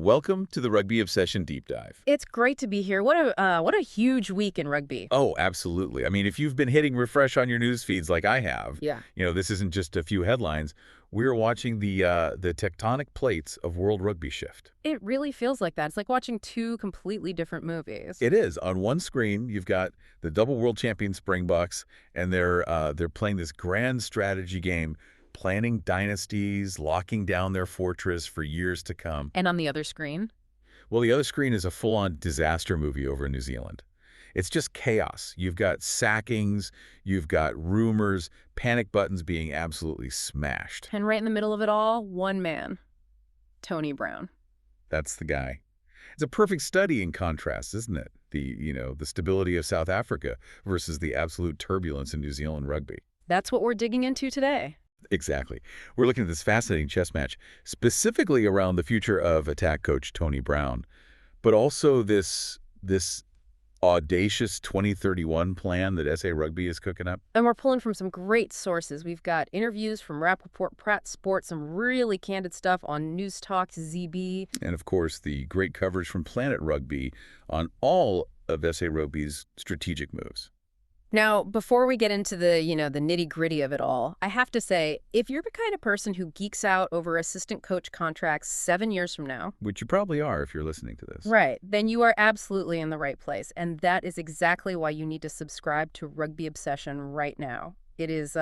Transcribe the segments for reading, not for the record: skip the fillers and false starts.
Welcome to the Rugby Obsession Deep Dive. It's great to be here. What a huge week in rugby. Oh, absolutely. I mean, if you've been hitting refresh on your news feeds like I have, Yeah. this isn't just a few headlines. We're watching the tectonic plates of world rugby shift. It really feels like that. It's like watching two completely different movies. It is. On one screen, you've got the double world champion Springboks, and they're playing this grand strategy game, planning dynasties, locking down their fortress for years to come. And on the other screen? Well, the other screen is a full-on disaster movie over in New Zealand. It's just chaos. You've got sackings, you've got rumors, panic buttons being absolutely smashed. And right in the middle of it all, one man, Tony Brown. That's the guy. It's a perfect study in contrast, isn't it? The stability of South Africa versus the absolute turbulence in New Zealand rugby. That's what we're digging into today. Exactly. We're looking at this fascinating chess match, specifically around the future of attack coach Tony Brown, but also this audacious 2031 plan that SA Rugby is cooking up. And we're pulling from some great sources. We've got interviews from Rappaport, Pratt Sports, some really candid stuff on News Talk, ZB. And, of course, the great coverage from Planet Rugby on all of SA Rugby's strategic moves. Now, before we get into the nitty-gritty of it all, I have to say, if you're the kind of person who geeks out over assistant coach contracts 7 years from now, Which you probably are if you're listening to this. right, then you are absolutely in the right place. And that is exactly why you need to subscribe to Rugby Obsession right now. It is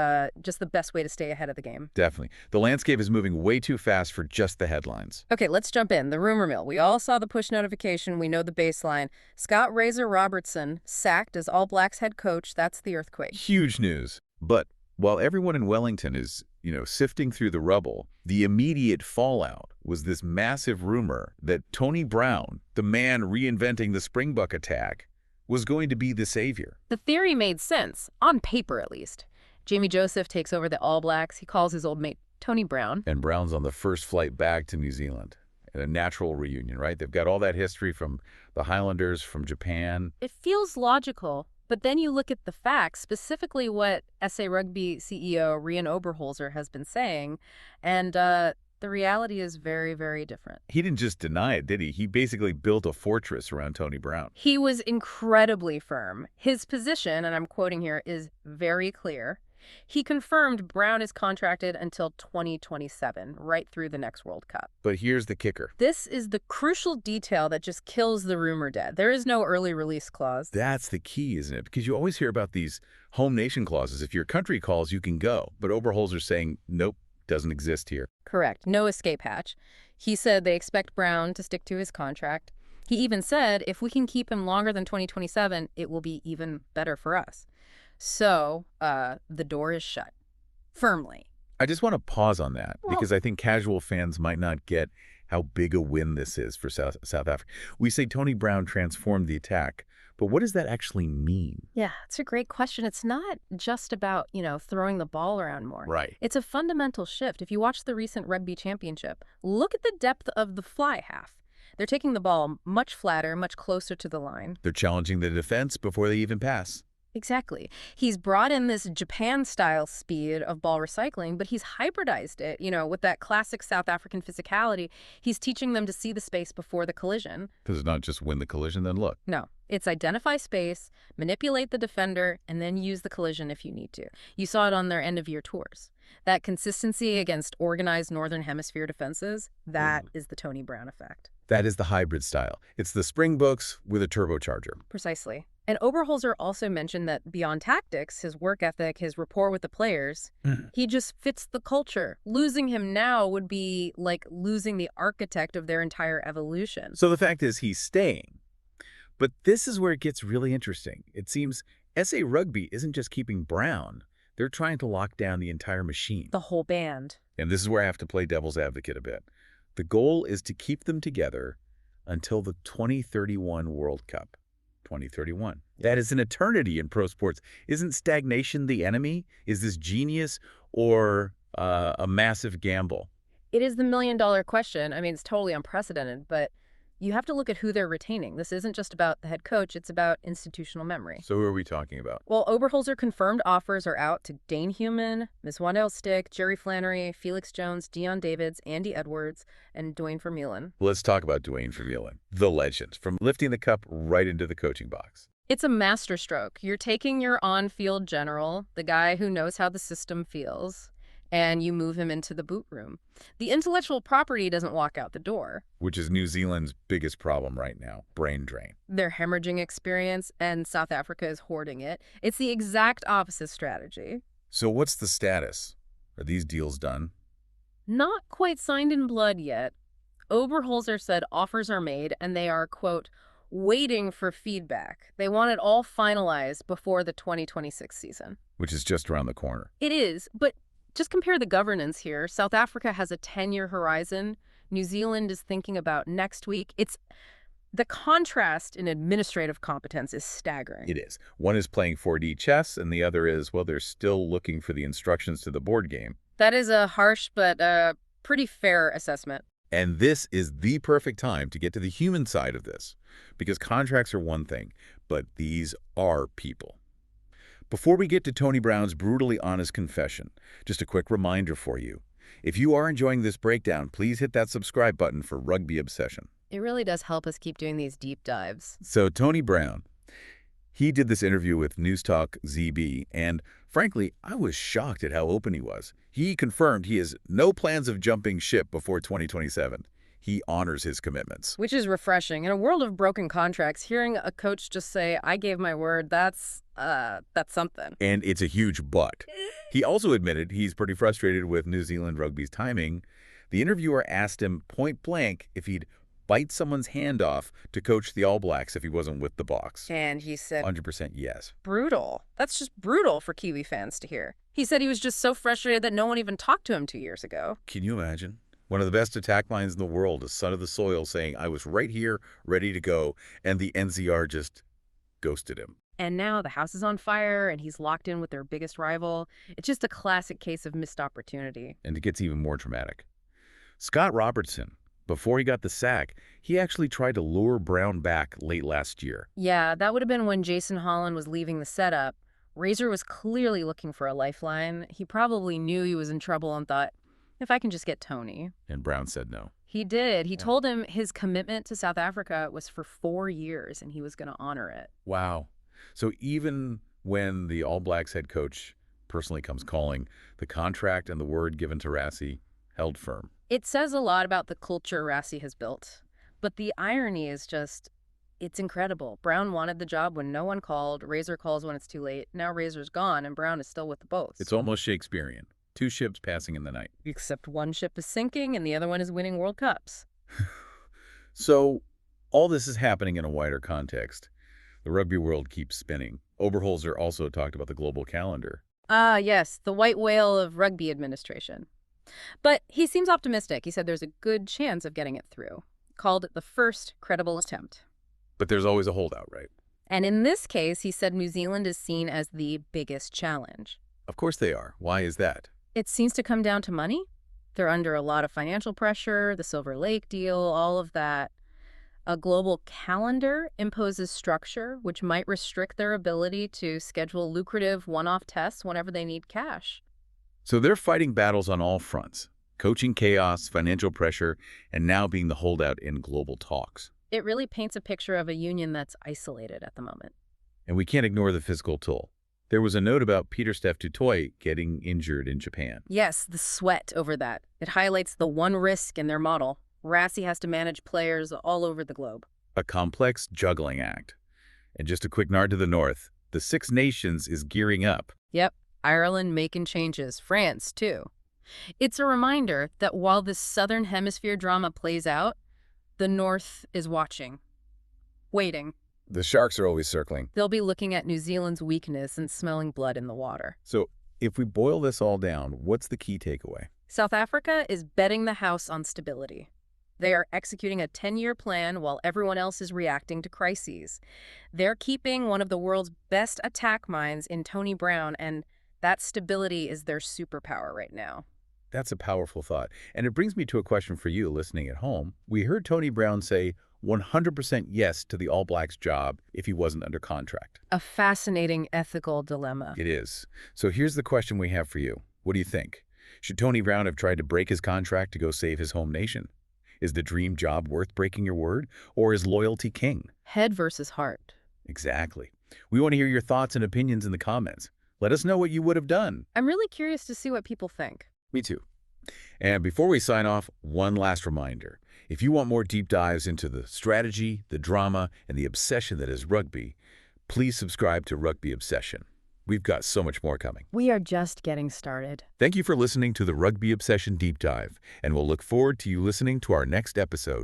just the best way to stay ahead of the game. Definitely. The landscape is moving way too fast for just the headlines. Okay, let's jump in. The rumor mill. We all saw the push notification. We know the baseline. Scott Robertson sacked as All Blacks head coach. That's the earthquake. Huge news. But while everyone in Wellington is, sifting through the rubble, the immediate fallout was this massive rumor that Tony Brown, the man reinventing the Springbok attack, was going to be the savior. The theory made sense, on paper at least. Jamie Joseph takes over the All Blacks. He calls his old mate Tony Brown. And Brown's on the first flight back to New Zealand. And a natural reunion, right? They've got all that history from the Highlanders, from Japan. It feels logical, but then you look at the facts, specifically what SA Rugby CEO Rian Oberholzer has been saying, and the reality is very, very different. He didn't just deny it, did he? He basically built a fortress around Tony Brown. He was incredibly firm. His position, and I'm quoting here, is very clear. He confirmed Brown is contracted until 2027, right through the next World Cup. But here's the kicker. This is the crucial detail that just kills the rumor dead. There is no early release clause. That's the key, isn't it? Because you always hear about these home nation clauses. If your country calls, you can go. But Oberholzer's saying, nope, doesn't exist here. Correct. No escape hatch. He said they expect Brown to stick to his contract. He even said if we can keep him longer than 2027, it will be even better for us. So, the door is shut. Firmly. I just want to pause on that because I think casual fans might not get how big a win this is for South Africa. We say Tony Brown transformed the attack, but what does that actually mean? Yeah, it's a great question. It's not just about, throwing the ball around more. Right. It's a fundamental shift. If you watch the recent Rugby Championship, look at the depth of the fly half. They're taking the ball much flatter, much closer to the line. They're challenging the defense before they even pass. Exactly. He's brought in this Japan-style speed of ball recycling, but he's hybridized it, with that classic South African physicality. He's teaching them to see the space before the collision. Because it's not just win the collision, then look. No. It's identify space, manipulate the defender, and then use the collision if you need to. You saw it on their end-of-year tours. That consistency against organized Northern Hemisphere defenses, that is the Tony Brown effect. That is the hybrid style. It's the Springboks with a turbocharger. Precisely. And Oberholzer also mentioned that beyond tactics, his work ethic, his rapport with the players, he just fits the culture. Losing him now would be like losing the architect of their entire evolution. So the fact is he's staying. But this is where it gets really interesting. It seems SA Rugby isn't just keeping Brown. They're trying to lock down the entire machine. The whole band. And this is where I have to play devil's advocate a bit. The goal is to keep them together until the 2031 World Cup. 2031. That is an eternity in pro sports. Isn't stagnation the enemy? Is this genius or a massive gamble? It is the million-dollar question. I mean, it's totally unprecedented, but You have to look at who they're retaining. This isn't just about the head coach, it's about institutional memory. So who are we talking about? Well, Oberholzer confirmed offers are out to Dane Human, Ms. Wandale Stick, Jerry Flannery, Felix Jones, Dion Davids, Andy Edwards, and Dwayne Vermeulen. Let's talk about Dwayne Vermeulen, the legend, from lifting the cup right into the coaching box. It's a masterstroke. You're taking your on-field general, the guy who knows how the system feels, and you move him into the boot room. The intellectual property doesn't walk out the door. Which is New Zealand's biggest problem right now, brain drain. They're hemorrhaging experience, and South Africa is hoarding it. It's the exact opposite strategy. So what's the status? Are these deals done? Not quite signed in blood yet. Oberholzer said offers are made, and they are, quote, waiting for feedback. They want it all finalized before the 2026 season. Which is just around the corner. It is, but just compare the governance here. South Africa has a 10-year horizon. New Zealand is thinking about next week. The contrast in administrative competence is staggering. It is. One is playing 4D chess, and the other is, well, they're still looking for the instructions to the board game. That is a harsh but pretty fair assessment. And this is the perfect time to get to the human side of this, because contracts are one thing, but these are people. Before we get to Tony Brown's brutally honest confession, just a quick reminder for you. If you are enjoying this breakdown, please hit that subscribe button for Rugby Obsession. It really does help us keep doing these deep dives. So Tony Brown, he did this interview with News Talk ZB, and frankly, I was shocked at how open he was. He confirmed he has no plans of jumping ship before 2027. He honors his commitments. Which is refreshing. In a world of broken contracts, hearing a coach just say, I gave my word, that's something. And it's a huge but. He also admitted he's pretty frustrated with New Zealand Rugby's timing. The interviewer asked him point blank if he'd bite someone's hand off to coach the All Blacks if he wasn't with the Boks. And he said, 100% yes. Brutal. That's just brutal for Kiwi fans to hear. He said he was just so frustrated that no one even talked to him 2 years ago. Can you imagine? One of the best attack lines in the world, a son of the soil, saying, I was right here, ready to go, and the NZR just ghosted him. And now the house is on fire, and he's locked in with their biggest rival. It's just a classic case of missed opportunity. And it gets even more dramatic. Scott Robertson, before he got the sack, he actually tried to lure Brown back late last year. Yeah, that would have been when Jason Holland was leaving the setup. Razor was clearly looking for a lifeline. He probably knew he was in trouble and thought, if I can just get Tony. And Brown said no. He did. He told him his commitment to South Africa was for 4 years, and he was going to honor it. Wow. So even when the All Blacks head coach personally comes calling, the contract and the word given to Rassie held firm. It says a lot about the culture Rassie has built. But the irony is just, it's incredible. Brown wanted the job when no one called. Razor calls when it's too late. Now Razor's gone, and Brown is still with the Boats. It's almost Shakespearean. 2 ships passing in the night. Except one ship is sinking, and the other one is winning World Cups. So all this is happening in a wider context. The rugby world keeps spinning. Oberholzer also talked about the global calendar. Ah, yes, the white whale of rugby administration. But he seems optimistic. He said there's a good chance of getting it through. Called it the first credible attempt. But there's always a holdout, right? And in this case, he said New Zealand is seen as the biggest challenge. Of course they are. Why is that? It seems to come down to money. They're under a lot of financial pressure, the Silver Lake deal, all of that. A global calendar imposes structure, which might restrict their ability to schedule lucrative one-off tests whenever they need cash. So they're fighting battles on all fronts. Coaching chaos, financial pressure, and now being the holdout in global talks. It really paints a picture of a union that's isolated at the moment. And we can't ignore the physical toll. There was a note about Pieter-Steph du Toit getting injured in Japan. Yes, the sweat over that. It highlights the one risk in their model. Rassie has to manage players all over the globe. A complex juggling act. And just a quick nod to the north, the Six Nations is gearing up. Yep, Ireland making changes. France, too. It's a reminder that while this Southern Hemisphere drama plays out, the North is watching, waiting. The sharks are always circling. They'll be looking at New Zealand's weakness and smelling blood in the water. So if we boil this all down, what's the key takeaway? South Africa is betting the house on stability. They are executing a 10-year plan while everyone else is reacting to crises. They're keeping one of the world's best attack minds in Tony Brown, and that stability is their superpower right now. That's a powerful thought. And it brings me to a question for you listening at home. We heard Tony Brown say, 100% yes to the All Blacks job if he wasn't under contract. A fascinating ethical dilemma. It is. So here's the question we have for you. What do you think? Should Tony Brown have tried to break his contract to go save his home nation? Is the dream job worth breaking your word, or is loyalty king? Head versus heart. Exactly. We want to hear your thoughts and opinions in the comments. Let us know what you would have done. I'm really curious to see what people think. Me too. And before we sign off, one last reminder. If you want more deep dives into the strategy, the drama, and the obsession that is rugby, please subscribe to Rugby Obsession. We've got so much more coming. We are just getting started. Thank you for listening to the Rugby Obsession Deep Dive, and we'll look forward to you listening to our next episode.